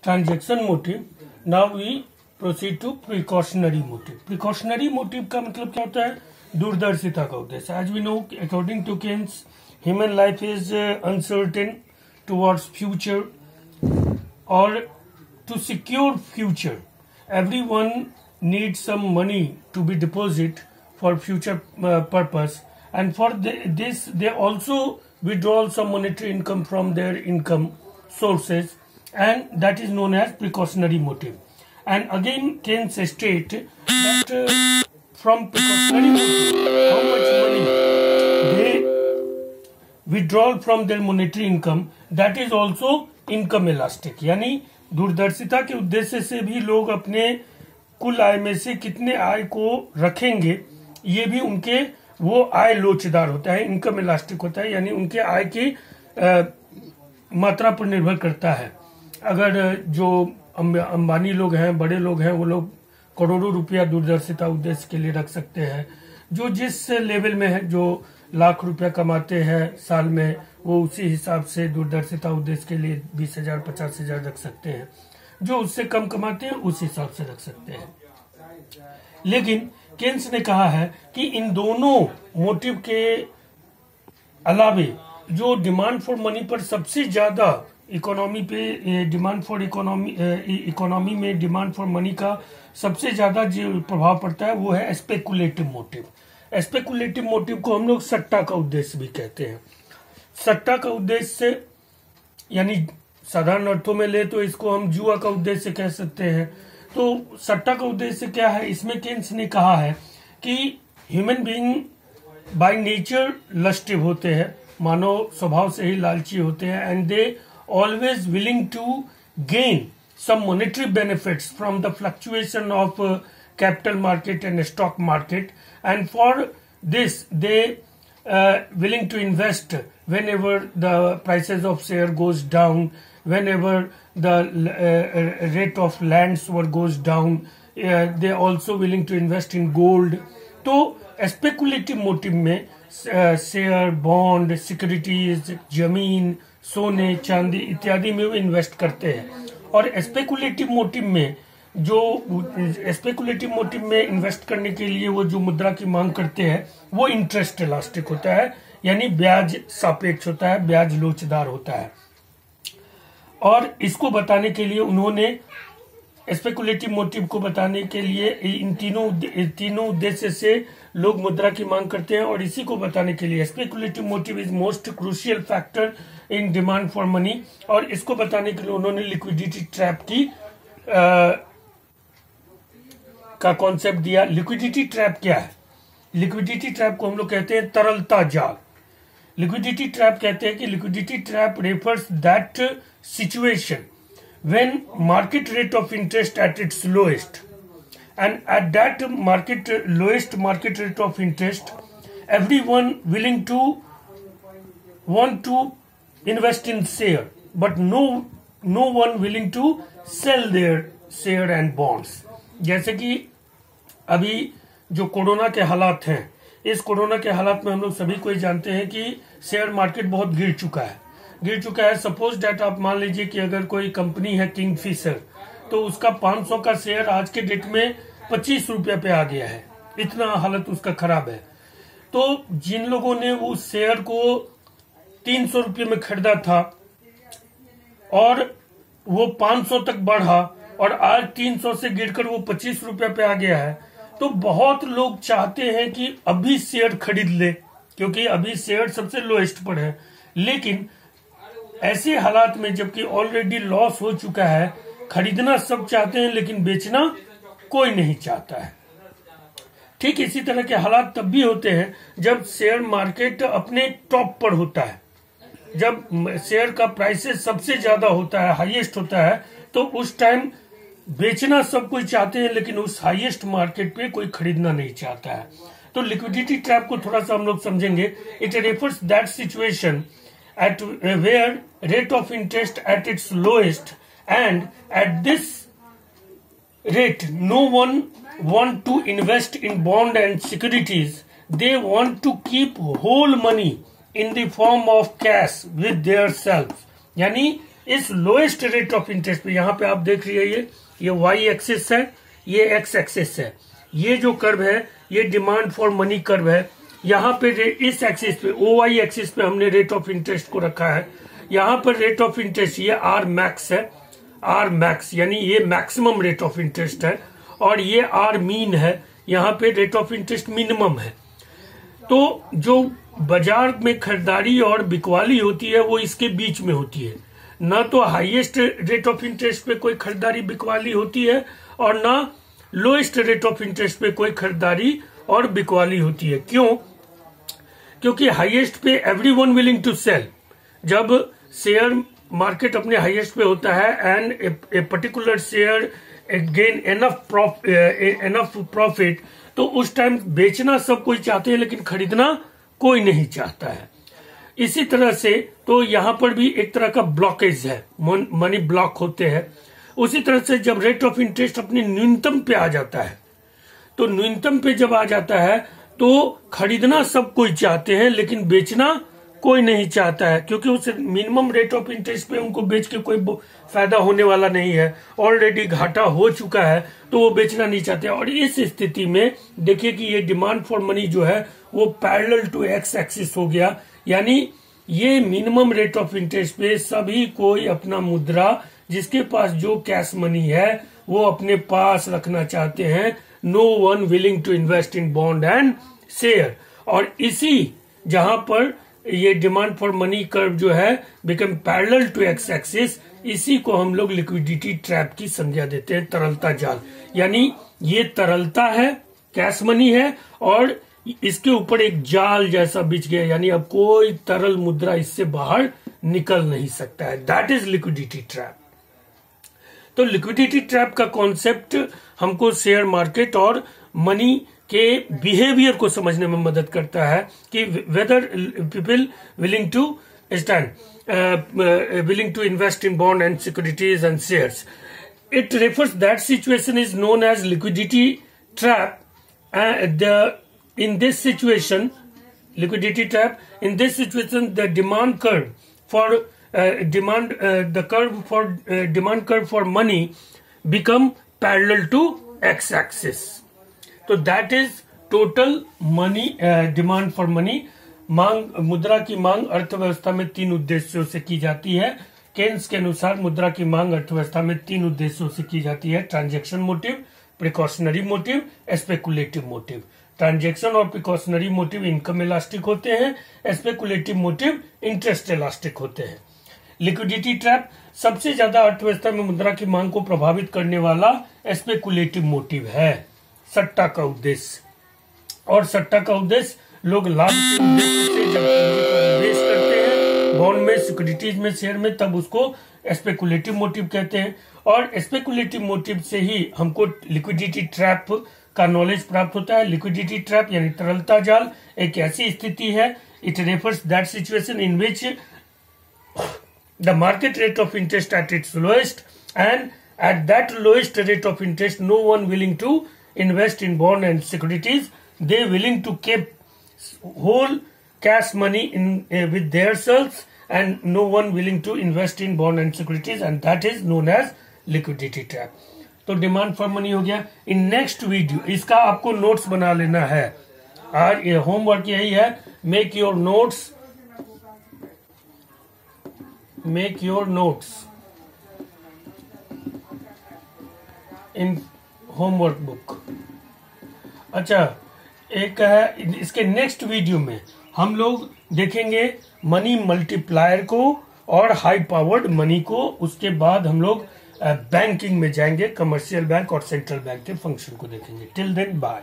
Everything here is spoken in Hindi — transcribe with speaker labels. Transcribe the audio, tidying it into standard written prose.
Speaker 1: transaction motive. Now we proceed to precautionary motive. Precautionary motive का मतलब क्या होता है? दूरदर्शिता का उद्देश्य. As we know, according to Keynes, human life is uncertain towards future, or to secure future, everyone needs some money to be deposited for future purpose, and for this they also withdraw some monetary income from their income sources, and that is known as precautionary motive. And again Keynes state that from precautionary motive, how much money they withdraw from their monetary income, that is also income elastic. यानी दूरदर्शिता के उद्देश्य से भी लोग अपने कुल आय में से कितने आय को रखेंगे, ये भी उनके वो आय लोचदार होता है, इनकम इलास्टिक होता है, यानी उनके आय की मात्रा पर निर्भर करता है. अगर जो अंबानी लोग हैं, बड़े लोग हैं, वो लोग करोड़ों रुपया दूरदर्शिता उद्देश्य के लिए रख सकते हैं. जो जिस लेवल में है, जो लाख रुपया कमाते हैं साल में, वो उसी हिसाब से दूरदर्शिता उद्देश्य के लिए 20,000 50,000 रख सकते हैं. जो उससे कम कमाते हैं उस हिसाब से रख सकते हैं. लेकिन केन्स ने कहा है कि इन दोनों मोटिव के अलावे जो डिमांड फॉर मनी पर सबसे ज्यादा इकोनॉमी पे इकोनॉमी में डिमांड फॉर मनी का सबसे ज्यादा जो प्रभाव पड़ता है वो है स्पेकुलेटिव मोटिव. स्पेकुलेटिव मोटिव को हम लोग सट्टा का उद्देश्य भी कहते हैं. सट्टा का उद्देश्य यानी साधारण अर्थों में ले तो इसको हम जुआ का उद्देश्य कह सकते हैं. तो सट्टा का उद्देश्य क्या है? इसमें केन्स ने कहा है कि ह्यूमन बीइंग बाय नेचर लस्टिव होते हैं, मानव स्वभाव से ही लालची होते हैं, and they always willing to gain some monetary benefits from the fluctuation of capital market and stock market, and for this they willing to invest whenever the prices of share goes down, whenever the rate of lands goes down, they also willing to invest in gold. तो स्पेकुलेटिव मोटिव में शेयर, बॉन्ड, सिक्योरिटीज, जमीन, सोने, चांदी इत्यादि में वो इन्वेस्ट करते हैं. और स्पेकुलेटिव मोटिव में स्पेकुलेटिव मोटिव में इन्वेस्ट करने के लिए वो जो मुद्रा की मांग करते हैं वो इंटरेस्ट इलास्टिक होता है, यानी ब्याज सापेक्ष होता है, ब्याज लोचदार होता है. और इसको बताने के लिए उन्होंने स्पेकुलेटिव मोटिव को बताने के लिए इन तीनों उद्देश्य से लोग मुद्रा की मांग करते हैं. और इसी को बताने के लिए speculative motive is most crucial factor in demand for money. और इसको बताने के लिए उन्होंने लिक्विडिटी ट्रैप का कॉन्सेप्ट दिया. लिक्विडिटी ट्रैप क्या है? लिक्विडिटी ट्रैप को हम लोग कहते हैं तरलता जाल. लिक्विडिटी ट्रैप कहते हैं कि liquidity trap refers that situation when market rate of interest at its lowest, and at that lowest market rate of interest everyone willing to want to invest in share, but no one willing to sell their share and bonds. जैसे कि अभी जो कोरोना के हालात हैं, इस कोरोना के हालात में हम लोग सभी को जानते हैं कि शेयर मार्केट बहुत गिर चुका है. सपोज डेट आप मान लीजिए कि अगर कोई कंपनी है किंगफिशर, तो उसका 500 का शेयर आज के डेट में 25 रुपये पे आ गया है. इतना हालत उसका खराब है. तो जिन लोगों ने उस शेयर को 300 रुपये में खरीदा था और वो 500 तक बढ़ा और आज 300 से गिरकर वो 25 रुपये पे आ गया है, तो बहुत लोग चाहते हैं कि अभी शेयर खरीद ले, क्योंकि अभी शेयर सबसे लोएस्ट पर है. लेकिन ऐसे हालात में जबकि ऑलरेडी लॉस हो चुका है, खरीदना सब चाहते हैं लेकिन बेचना कोई नहीं चाहता है. ठीक इसी तरह के हालात तब भी होते हैं जब शेयर मार्केट अपने टॉप पर होता है, जब शेयर का प्राइसेस सबसे ज्यादा होता है, हाईएस्ट होता है, तो उस टाइम बेचना सब कोई चाहते हैं लेकिन उस हाईएस्ट मार्केट पे कोई खरीदना नहीं चाहता है. तो लिक्विडिटी ट्रैप को थोड़ा सा हम लोग समझेंगे. It refers that situation at where rate of interest at its lowest, and at this rate no one want to invest in bond and securities. They want to keep whole money in the form of cash with their self. यानी इस लोएस्ट रेट ऑफ इंटरेस्ट पे, यहाँ पे आप देख रही है ये वाई एक्सिस है, ये एक्स एक्सिस है, ये जो कर्व है ये डिमांड फॉर मनी कर्व है। यहाँ पे इस एक्सिस पे ओ वाई एक्सिस पे हमने रेट ऑफ इंटरेस्ट को रखा है। यहाँ पर रेट ऑफ इंटरेस्ट ये आर मैक्स है, आर मैक्स यानी ये मैक्सिमम रेट ऑफ इंटरेस्ट है, और ये आर मीन है, यहाँ पे रेट ऑफ इंटरेस्ट मिनिमम है। तो जो बाजार में खरीदारी और बिकवाली होती है वो इसके बीच में होती है, ना तो हाईएस्ट रेट ऑफ इंटरेस्ट पे कोई खरीदारी बिकवाली होती है और ना लोएस्ट रेट ऑफ इंटरेस्ट पे कोई खरीदारी और बिकवाली होती है। क्यों? क्योंकि हाईएस्ट पे एवरीवन विलिंग टू सेल, जब शेयर मार्केट अपने हाईएस्ट पे होता है and a particular share gain enough profit, तो उस टाइम बेचना सब कोई चाहते हैं लेकिन खरीदना कोई नहीं चाहता है। इसी तरह से तो यहाँ पर भी एक तरह का ब्लॉकेज है, मनी ब्लॉक होते हैं। उसी तरह से जब रेट ऑफ इंटरेस्ट अपने न्यूनतम पे आ जाता है, तो न्यूनतम पे जब आ जाता है तो खरीदना सब कोई चाहते हैं लेकिन बेचना कोई नहीं चाहता है, क्योंकि उस मिनिमम रेट ऑफ इंटरेस्ट पे उनको बेच के कोई फायदा होने वाला नहीं है, ऑलरेडी घाटा हो चुका है, तो वो बेचना नहीं चाहते। और इस स्थिति में देखिए कि ये डिमांड फॉर मनी जो है वो पैरेलल टू एक्स एक्सिस हो गया, यानी ये मिनिमम रेट ऑफ इंटरेस्ट पे सभी कोई अपना मुद्रा, जिसके पास जो कैश मनी है वो अपने पास रखना चाहते हैं। No one willing to invest in bond and share. और इसी जहां पर ये डिमांड फॉर मनी कर्व जो है become parallel to X axis, इसी को हम लोग लिक्विडिटी ट्रैप की संज्ञा देते हैं, तरलता जाल। यानी ये तरलता है, कैश मनी है, और इसके ऊपर एक जाल जैसा बिछ गया, यानी अब कोई तरल मुद्रा इससे बाहर निकल नहीं सकता है। That is liquidity trap. तो लिक्विडिटी ट्रैप का कॉन्सेप्ट हमको शेयर मार्केट और मनी के बिहेवियर को समझने में मदद करता है कि whether people willing to stand willing to invest in bond and securities and shares. It refers that situation is known as liquidity trap. In this situation, liquidity trap, in this situation, the demand curve for demand curve for money become parallel to x-axis. So that is total money demand for money. मांग, मुद्रा की मांग अर्थव्यवस्था में 3 उद्देश्यों से की जाती है। केन्स के अनुसार मुद्रा की मांग अर्थव्यवस्था में 3 उद्देश्यों से की जाती है: transaction motive, precautionary motive, speculative motive. Transaction और प्रिकॉशनरी मोटिव इनकम इलास्टिक होते हैं, स्पेकुलेटिव मोटिव इंटरेस्ट इलास्टिक होते हैं। लिक्विडिटी ट्रैप सबसे ज्यादा अर्थव्यवस्था में मुद्रा की मांग को प्रभावित करने वाला स्पेकुलेटिव मोटिव है, सट्टा का उद्देश्य। और सट्टा का उद्देश्य लोग लाभ के उद्देश्य से जब निवेश करते हैं बॉन्ड में, सिक्योरिटीज में, शेयर में, तब उसको स्पेकुलेटिव मोटिव कहते हैं। और स्पेकुलेटिव मोटिव से ही हमको लिक्विडिटी ट्रैप का नॉलेज प्राप्त होता है। लिक्विडिटी ट्रैप यानी तरलता जाल एक ऐसी स्थिति है, it refers that situation in which the market rate of interest at its lowest and at that lowest rate of interest no one willing to invest in bond and securities, they willing to keep whole cash money in with their selves and no one willing to invest in bond and securities, and that is known as liquidity trap. तो डिमांड फॉर मनी हो गया। इन नेक्स्ट वीडियो इसका आपको नोट्स बना लेना है। आज ये होमवर्क यही है, make your notes in homework book. अच्छा, एक है इसके नेक्स्ट वीडियो में हम लोग देखेंगे मनी मल्टीप्लायर को और हाई पावर्ड मनी को। उसके बाद हम लोग बैंकिंग में जाएंगे, कमर्शियल बैंक और सेंट्रल बैंक के फंक्शन को देखेंगे। Till then bye.